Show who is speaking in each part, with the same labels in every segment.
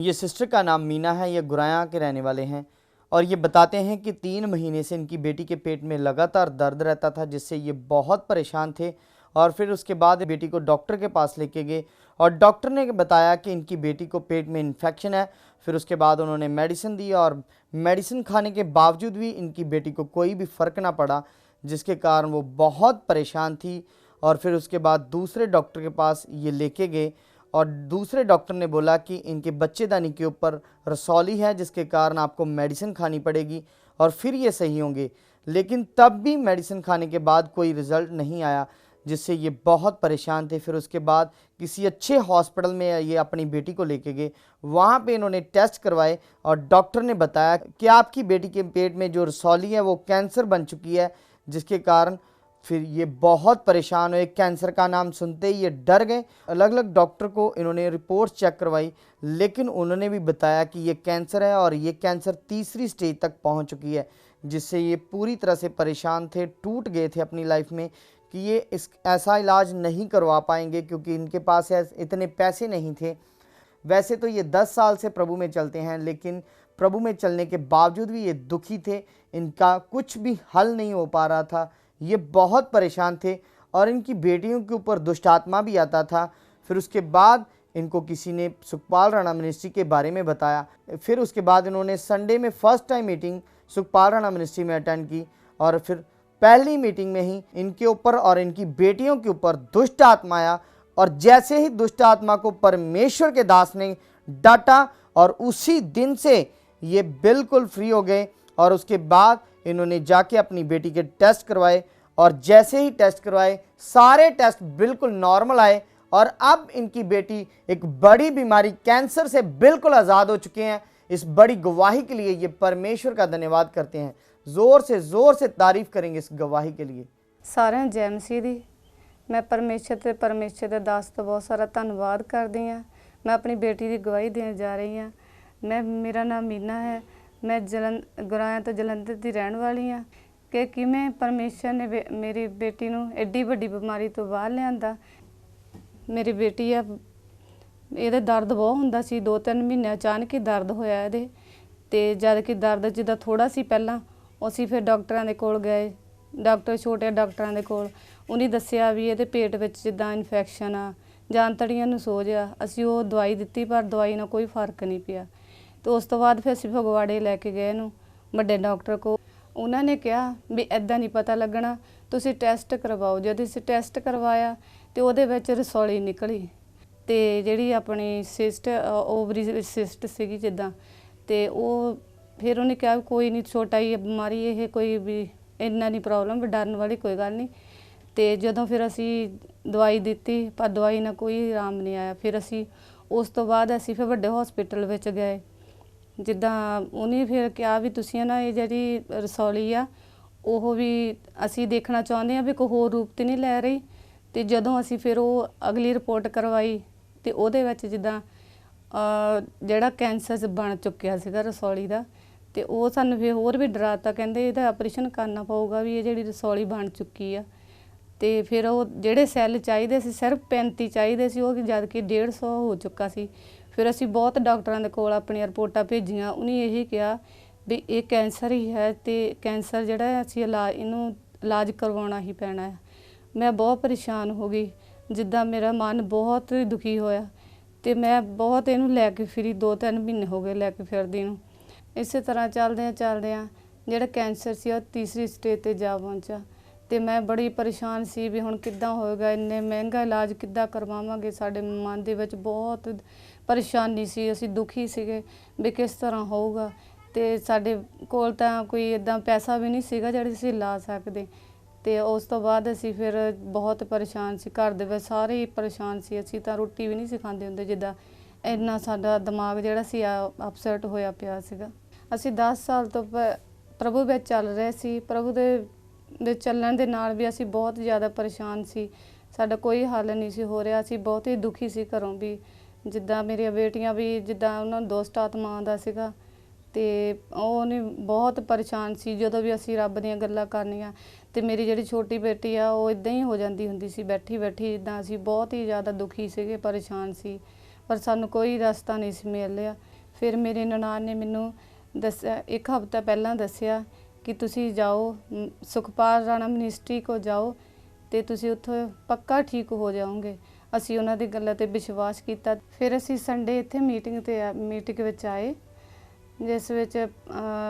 Speaker 1: ये सिस्टर का नाम मीना है, ये गुराया के रहने वाले हैं और ये बताते हैं कि 3 महीने से इनकी बेटी के पेट में लगातार दर्द रहता था, जिससे ये बहुत परेशान थे। और फिर उसके बाद बेटी को डॉक्टर के पास लेके गए और डॉक्टर ने बताया कि इनकी बेटी को पेट में इन्फेक्शन है। फिर उसके बाद उन्होंने मेडिसिन दी और मेडिसिन खाने के बावजूद भी इनकी बेटी को कोई भी फ़र्क ना पड़ा, जिसके कारण वो बहुत परेशान थी। और फिर उसके बाद दूसरे डॉक्टर के पास ये लेके गए और दूसरे डॉक्टर ने बोला कि इनके बच्चेदानी के ऊपर रसौली है, जिसके कारण आपको मेडिसिन खानी पड़ेगी और फिर ये सही होंगे। लेकिन तब भी मेडिसिन खाने के बाद कोई रिज़ल्ट नहीं आया, जिससे ये बहुत परेशान थे। फिर उसके बाद किसी अच्छे हॉस्पिटल में ये अपनी बेटी को लेके गए। वहाँ पे इन्होंने टेस्ट करवाए और डॉक्टर ने बताया कि आपकी बेटी के पेट में जो रसौली है वो कैंसर बन चुकी है, जिसके कारण फिर ये बहुत परेशान हुए। कैंसर का नाम सुनते ही ये डर गए। अलग अलग डॉक्टर को इन्होंने रिपोर्ट्स चेक करवाई, लेकिन उन्होंने भी बताया कि ये कैंसर है और ये कैंसर तीसरी स्टेज तक पहुंच चुकी है, जिससे ये पूरी तरह से परेशान थे, टूट गए थे अपनी लाइफ में कि ये ऐसा इलाज नहीं करवा पाएंगे, क्योंकि इनके पास इतने पैसे नहीं थे। वैसे तो ये 10 साल से प्रभु में चलते हैं, लेकिन प्रभु में चलने के बावजूद भी ये दुखी थे। इनका कुछ भी हल नहीं हो पा रहा था, ये बहुत परेशान थे और इनकी बेटियों के ऊपर दुष्ट आत्मा भी आता था। फिर उसके बाद इनको किसी ने सुखपाल राणा मिनिस्ट्री के बारे में बताया। फिर उसके बाद इन्होंने संडे में first time meeting Sukhpal Rana ministry में अटेंड की और फिर पहली मीटिंग में ही इनके ऊपर और इनकी बेटियों के ऊपर दुष्ट आत्मा आया और जैसे ही दुष्ट आत्मा को परमेश्वर के दास ने डांटा और उसी दिन से ये बिल्कुल फ्री हो गए। और उसके बाद इन्होंने जाके अपनी बेटी के टेस्ट करवाए और जैसे ही टेस्ट करवाए सारे टेस्ट बिल्कुल नॉर्मल आए और अब इनकी बेटी एक बड़ी बीमारी कैंसर से बिल्कुल आज़ाद हो चुके हैं। इस बड़ी गवाही के लिए ये परमेश्वर का धन्यवाद करते हैं। ज़ोर से तारीफ करेंगे इस गवाही के लिए।
Speaker 2: सारे जय मसीह दी। मैं परमेश्वर के दास तो बहुत सारा धन्यवाद करती हाँ। मैं अपनी बेटी की गवाही देने जा रही हाँ। मेरा नाम मीना है। मैं गुराया तो जलंधर की रहने वाली हाँ। कि किवें परमेश्वर ने मेरी बेटी नूं एड्डी वड्डी बीमारी तो बाहर लिआंदा। मेरी बेटी आ, ਇਹਦੇ दर्द बहुत ਹੁੰਦਾ ਸੀ। 2-3 महीने अचानक ही दर्द होया ਇਹਦੇ ਤੇ ਜਦ ਕਿ ਦਰਦ ਜਿੱਦਾਂ ਥੋੜਾ ਸੀ ਪਹਿਲਾਂ ਅਸੀਂ ਫਿਰ ਡਾਕਟਰਾਂ ਦੇ ਕੋਲ ਗਏ। ਡਾਕਟਰ ਛੋਟੇ ਡਾਕਟਰਾਂ ਦੇ ਕੋਲ ਉਹਨੇ ਦੱਸਿਆ ਵੀ ਇਹਦੇ ਪੇਟ ਵਿੱਚ ਜਿੱਦਾਂ ਇਨਫੈਕਸ਼ਨ ਆ ਜਾਂ ਅੰਤੜੀਆਂ ਨੂੰ ਸੋਜ ਆ। ਅਸੀਂ ਉਹ ਦਵਾਈ ਦਿੱਤੀ ਪਰ ਦਵਾਈ ਨਾਲ ਕੋਈ ਫਰਕ ਨਹੀਂ ਪਿਆ। ਤੇ ਉਸ ਤੋਂ ਬਾਅਦ ਫਿਰ ਅਸੀਂ ਫਗਵਾੜੇ ਲੈ ਕੇ ਗਏ ਇਹਨੂੰ ਵੱਡੇ ਡਾਕਟਰ ਕੋਲ। ਉਹਨਾਂ ਨੇ ਕਿਹਾ ਵੀ ਇੱਦਾਂ ਨਹੀਂ ਪਤਾ ਲੱਗਣਾ, ਤੁਸੀਂ ਟੈਸਟ ਕਰਵਾਓ। ਜਦ ਅਸੀਂ ਟੈਸਟ ਕਰਵਾਇਆ ਤੇ ਉਹਦੇ ਵਿੱਚ ਰਸੌਲੀ ਨਿਕਲੀ ਤੇ ਜਿਹੜੀ ਆਪਣੀ ਸਿਸਟ ਓਵਰੀ ਸਿਸਟ ਸੀਗੀ ਜਿੱਦਾਂ ਤੇ ਉਹ ਫਿਰ ਉਹਨੇ ਕਿਹਾ ਕੋਈ ਨਹੀਂ, ਛੋਟਾ ਹੀ ਬਿਮਾਰੀ ਇਹ, ਕੋਈ ਵੀ ਇੰਨਾ ਨਹੀਂ ਪ੍ਰੋਬਲਮ, ਵੀ ਡਰਨ ਵਾਲੀ ਕੋਈ ਗੱਲ ਨਹੀਂ। ਤੇ ਜਦੋਂ ਫਿਰ ਅਸੀਂ ਦਵਾਈ ਦਿੱਤੀ ਪਰ ਦਵਾਈ ਨਾਲ ਕੋਈ ਆਰਾਮ ਨਹੀਂ ਆਇਆ। ਫਿਰ ਅਸੀਂ ਉਸ ਤੋਂ ਬਾਅਦ ਅਸੀਂ ਫਿਰ ਵੱਡੇ ਹਸਪੀਟਲ ਵਿੱਚ ਗਏ। ਜਿੱਦਾਂ ਉਹਨੇ ਫਿਰ ਕਿਹਾ ਵੀ ਤੁਸੀਂ ਨਾ ਇਹ ਜਿਹੜੀ ਰਸੌਲੀ ਆ ਉਹ ਵੀ ਅਸੀਂ ਦੇਖਣਾ ਚਾਹੁੰਦੇ ਹਾਂ ਵੀ ਕੋਈ ਹੋਰ ਰੂਪ ਤੇ ਨਹੀਂ ਲੈ ਰਹੀ। ਤੇ ਜਦੋਂ ਅਸੀਂ ਫਿਰ ਉਹ ਅਗਲੀ ਰਿਪੋਰਟ ਕਰਵਾਈ ਤੇ ਉਹਦੇ ਵਿੱਚ ਜਿੱਦਾਂ ਜਿਹੜਾ ਕੈਂਸਰ ਬਣ ਚੁੱਕਿਆ ਸੀਗਾ ਰਸੌਲੀ ਦਾ, ਤੇ ਉਹ ਸਾਨੂੰ ਫਿਰ ਹੋਰ ਵੀ ਡਰਾਤਾ। ਕਹਿੰਦੇ ਇਹਦਾ ਆਪਰੇਸ਼ਨ ਕਰਨਾ ਪਊਗਾ ਵੀ ਇਹ ਜਿਹੜੀ ਰਸੌਲੀ ਬਣ ਚੁੱਕੀ ਆ। ਤੇ ਫਿਰ ਉਹ ਜਿਹੜੇ ਸੈੱਲ ਚਾਹੀਦੇ ਸੀ ਸਿਰਫ 35 ਚਾਹੀਦੇ ਸੀ, ਉਹ ਜਦ ਕਿ 150 ਹੋ ਚੁੱਕਾ ਸੀ। ਫਿਰ ਅਸੀਂ ਬਹੁਤ ਡਾਕਟਰਾਂ ਦੇ ਕੋਲ ਆਪਣੀਆਂ ਰਿਪੋਰਟਾਂ ਭੇਜੀਆਂ। ਉਹਨੇ ਇਹੀ ਕਿਹਾ ਵੀ ਇਹ ਕੈਂਸਰ ਹੀ ਹੈ ਤੇ ਕੈਂਸਰ ਜਿਹੜਾ ਅਸੀਂ ਇਹਨੂੰ ਇਲਾਜ ਕਰਵਾਉਣਾ ਹੀ ਪੈਣਾ ਹੈ। ਮੈਂ ਬਹੁਤ ਪਰੇਸ਼ਾਨ ਹੋ ਗਈ, ਜਿੱਦਾਂ ਮੇਰਾ ਮਨ ਬਹੁਤ ਦੁਖੀ ਹੋਇਆ ਤੇ ਮੈਂ ਬਹੁਤ ਇਹਨੂੰ ਲੈ ਕੇ ਫਿਰੀ। 2-3 ਮਹੀਨੇ ਹੋ ਗਏ ਲੈ ਕੇ ਫਿਰਦੀ ਨੂੰ। ਇਸੇ ਤਰ੍ਹਾਂ ਚੱਲਦਿਆਂ ਜਿਹੜਾ ਕੈਂਸਰ ਸੀ ਉਹ ਤੀਸਰੀ ਸਟੇਜ ਤੇ ਜਾ ਪਹੁੰਚਾ ਤੇ ਮੈਂ ਬੜੀ ਪਰੇਸ਼ਾਨ ਸੀ ਵੀ ਹੁਣ ਕਿੱਦਾਂ ਹੋਏਗਾ, ਇੰਨੇ ਮਹਿੰਗਾ ਇਲਾਜ ਕਿੱਦਾਂ ਕਰਵਾਵਾਂਗੇ। ਸਾਡੇ ਮਨ ਦੇ ਵਿੱਚ ਬਹੁਤ ਪਰੇਸ਼ਾਨੀ ਸੀ, ਅਸੀਂ ਦੁਖੀ ਸੀਗੇ ਵੀ ਕਿਸ ਤਰ੍ਹਾਂ ਹੋਊਗਾ। ਤੇ ਸਾਡੇ ਕੋਲ ਤਾਂ ਕੋਈ ਇੱਦਾਂ ਪੈਸਾ ਵੀ ਨਹੀਂ ਸੀਗਾ ਜਿਹੜਾ ਅਸੀਂ ਲਾ ਸਕਦੇ। ਤੇ ਉਸ ਤੋਂ ਬਾਅਦ ਅਸੀਂ ਫਿਰ ਬਹੁਤ ਪਰੇਸ਼ਾਨ ਸੀ, ਘਰ ਦੇ ਵਿੱਚ ਸਾਰੇ ਹੀ ਪਰੇਸ਼ਾਨ ਸੀ। ਅਸੀਂ ਤਾਂ ਰੋਟੀ ਵੀ ਨਹੀਂ ਸੀ ਖਾਂਦੇ ਹੁੰਦੇ, ਜਿੱਦਾਂ ਇੰਨਾ ਸਾਡਾ ਦਿਮਾਗ ਜਿਹੜਾ ਸੀ ਅਪਸੈਟ ਹੋਇਆ ਪਿਆ ਸੀਗਾ। ਅਸੀਂ 10 ਸਾਲ ਤੋਂ ਪ੍ਰਭੂ ਵਿੱਚ ਚੱਲ ਰਹੇ ਸੀ। ਪ੍ਰਭੂ ਦੇ ਚੱਲਣ ਦੇ ਨਾਲ ਵੀ ਅਸੀਂ ਬਹੁਤ ਜ਼ਿਆਦਾ ਪਰੇਸ਼ਾਨ ਸੀ। ਸਾਡਾ ਕੋਈ ਹੱਲ ਨਹੀਂ ਸੀ ਹੋ ਰਿਹਾ। ਅਸੀਂ ਬਹੁਤ ਹੀ ਦੁਖੀ ਸੀ ਘਰੋਂ ਵੀ। ਜਿੱਦਾਂ ਮੇਰੀਆਂ ਬੇਟੀਆਂ ਵੀ ਜਿੱਦਾਂ ਉਹਨਾਂ ਨੂੰ ਦੁਸ਼ਟ ਆਤਮਾ ਆਉਂਦਾ ਸੀਗਾ ਤੇ ਉਹਨੇ ਬਹੁਤ ਪਰੇਸ਼ਾਨ ਸੀ। ਜਦੋਂ ਵੀ ਅਸੀਂ ਰੱਬ ਦੀਆਂ ਗੱਲਾਂ ਕਰਨੀਆਂ ਤੇ ਮੇਰੀ ਜਿਹੜੀ ਛੋਟੀ ਬੇਟੀ ਆ ਉਹ ਇੱਦਾਂ ਹੀ ਹੋ ਜਾਂਦੀ ਹੁੰਦੀ ਸੀ ਬੈਠੀ ਜਿੱਦਾਂ। ਅਸੀਂ ਬਹੁਤ ਹੀ ਜ਼ਿਆਦਾ ਦੁਖੀ ਸੀਗੇ, ਪਰੇਸ਼ਾਨ ਸੀ, ਪਰ ਸਾਨੂੰ ਕੋਈ ਰਸਤਾ ਨਹੀਂ ਸੀ ਮਿਲ ਰਿਹਾ। ਫਿਰ ਮੇਰੀ ਨਨਾਣ ਨੇ ਮੈਨੂੰ ਦੱਸਿਆ, 1 ਹਫ਼ਤਾ ਪਹਿਲਾਂ ਦੱਸਿਆ ਕਿ ਤੁਸੀਂ ਜਾਓ ਸੁਖਪਾਲ ਰਾਣਾ ਮਿਨਿਸਟਰੀ ਕੋ ਜਾਓ ਤੇ ਤੁਸੀਂ ਉੱਥੋਂ ਪੱਕਾ ਠੀਕ ਹੋ ਜਾਓਗੇ। ਅਸੀਂ ਉਹਨਾਂ ਦੀ ਗੱਲਾਂ ਤੇ ਵਿਸ਼ਵਾਸ ਕੀਤਾ। ਫਿਰ ਅਸੀਂ ਸੰਡੇ ਇੱਥੇ ਮੀਟਿੰਗ ਵਿੱਚ ਆਏ, ਜਿਸ ਵਿੱਚ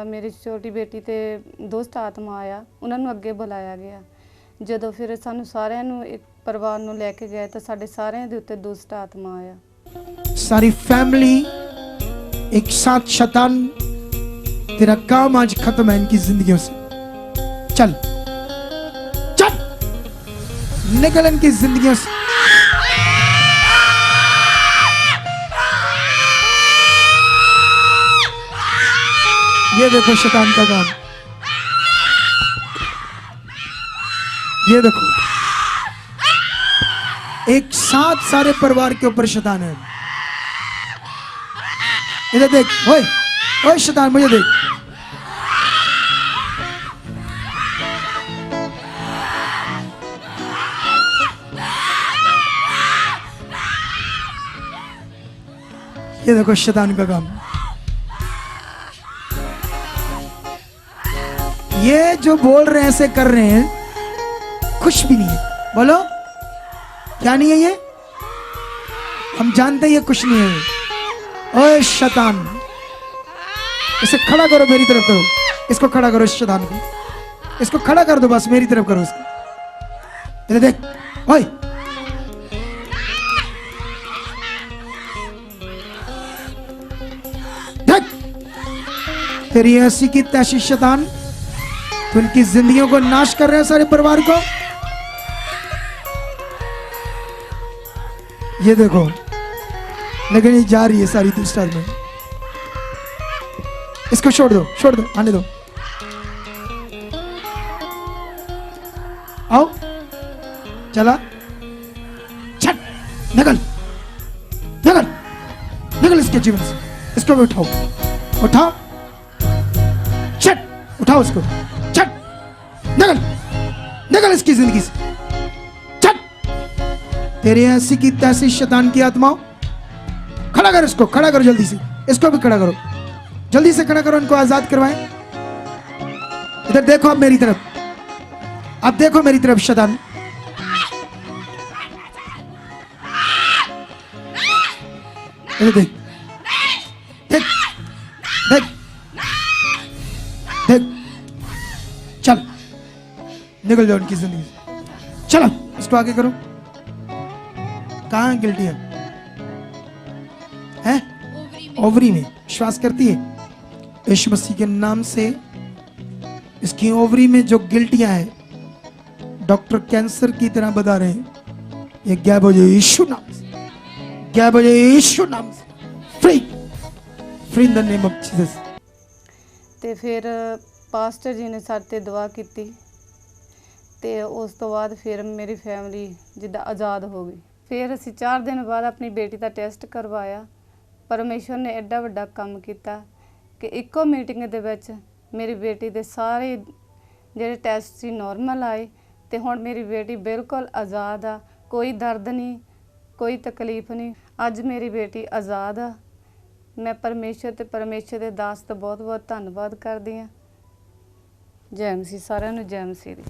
Speaker 2: ਮੇਰੀ ਛੋਟੀ ਬੇਟੀ ਤੇ ਦੋਸਤ ਆਤਮਾ ਆਇਆ, ਉਹਨਾਂ ਨੂੰ ਅੱਗੇ ਬੁਲਾਇਆ ਗਿਆ। ਜਦੋਂ ਫਿਰ ਸਾਨੂੰ ਸਾਰਿਆਂ ਨੂੰ ਇੱਕ ਪਰਿਵਾਰ ਨੂੰ ਲੈ ਕੇ ਗਏ ਤਾਂ ਸਾਡੇ ਸਾਰਿਆਂ ਦੇ ਉੱਤੇ ਦੁਸ਼ਟ ਆਤਮਾ ਆਇਆ।
Speaker 3: सारी फैमिली एक साथ, शैतान तेरा काम आज खत्म है इनकी जिंदगियों से। चल चल निकल इनकी जिंदगियों से। ये देखो शैतान का काम, ये देखो एक साथ सारे परिवार के ऊपर शैतान है। इधर देख, ओए ओए शैतान, मुझे देख। ये देखो शैतान का काम। ये जो बोल रहे हैं, ऐसे कर रहे हैं, खुश भी नहीं है। बोलो क्या नहीं है ये? हम जानते हैं ये कुछ नहीं है। ओए शैतान, इसे खड़ा करो, मेरी तरफ करो, इसको खड़ा करो, इस शैतान को, इसको खड़ा कर दो, बस मेरी तरफ करो इसको। इधर देख, ओए देख, तेरी ऐसी की तैसी शैतान, तो उनकी जिंदगियों को नाश कर रहे हैं, सारे परिवार को। ये देखो, लेकिन ये जा रही है सारी दुष्टता में। इसको छोड़ दो, छोड़ दो, आने दो। आओ, चला, छट, निकल, निकल, निकल इसके जीवन से। इसको भी उठाओ, उठाओ, छट, उठाओ इसको, छट, निकल, निकल इसकी जिंदगी से, छट। तेरे ऐसी की तैसी शैतान की आत्मा, खड़ा कर इसको, खड़ा करो जल्दी से, इसको भी खड़ा करो, जल्दी से खड़ा करो, इनको आजाद करवाएं। इधर देखो, अब मेरी तरफ, अब देखो मेरी तरफ शैतान। इधर देख, देख, देख, देख, चल, निकल जाओ उनकी जिंदगी से। चलो इसको आगे करो। कहाँ गिल्टी है? ओवरी में विश्वास करती है? यीशु मसीह के नाम से इसकी ओवरी में जो गिल्टियां हैं, डॉक्टर कैंसर की तरह बता रहे हैं, ये गैब हो जाए यीशु नाम से, गैब हो जाए यीशु नाम से। Free, free in the name of Jesus.
Speaker 2: ਤੇ ਫਿਰ ਪਾਸਟਰ ਜੀ ਨੇ ਸਾਡੇ ਤੇ ਦੁਆ ਕੀਤੀ ਤੇ ਉਸ ਤੋਂ ਬਾਅਦ ਫਿਰ ਮੇਰੀ ਫੈਮਿਲੀ ਜਿੱਦਾਂ ਆਜ਼ਾਦ ਹੋ ਗਈ। ਫਿਰ ਅਸੀਂ 4 ਦਿਨ ਬਾਅਦ ਆਪਣੀ ਬੇਟੀ ਦਾ ਟੈਸਟ ਕਰਵਾਇਆ। ਪਰਮੇਸ਼ਵਰ ਨੇ ਐਡਾ ਵੱਡਾ ਕੰਮ ਕੀਤਾ ਕਿ ਇੱਕੋ ਮੀਟਿੰਗ ਦੇ ਵਿੱਚ ਮੇਰੀ ਬੇਟੀ ਦੇ ਸਾਰੇ ਜਿਹੜੇ ਟੈਸਟ ਸੀ ਨੋਰਮਲ ਆਏ ਤੇ ਹੁਣ ਮੇਰੀ ਬੇਟੀ ਬਿਲਕੁਲ ਆਜ਼ਾਦ ਆ, ਕੋਈ ਦਰਦ ਨਹੀਂ, ਕੋਈ ਤਕਲੀਫ ਨਹੀਂ। ਅੱਜ ਮੇਰੀ ਬੇਟੀ ਆਜ਼ਾਦ ਆ। ਮੈਂ ਪਰਮੇਸ਼ਵਰ ਤੇ ਪਰਮੇਸ਼ਵਰ ਦੇ ਦਾਸ ਦਾ ਬਹੁਤ ਬਹੁਤ ਧੰਨਵਾਦ ਕਰਦੀ ਹਾਂ। ਜੈ ਮਸੀਹ, ਸਾਰਿਆਂ ਨੂੰ ਜੈ ਮਸੀਹ ਦੀ।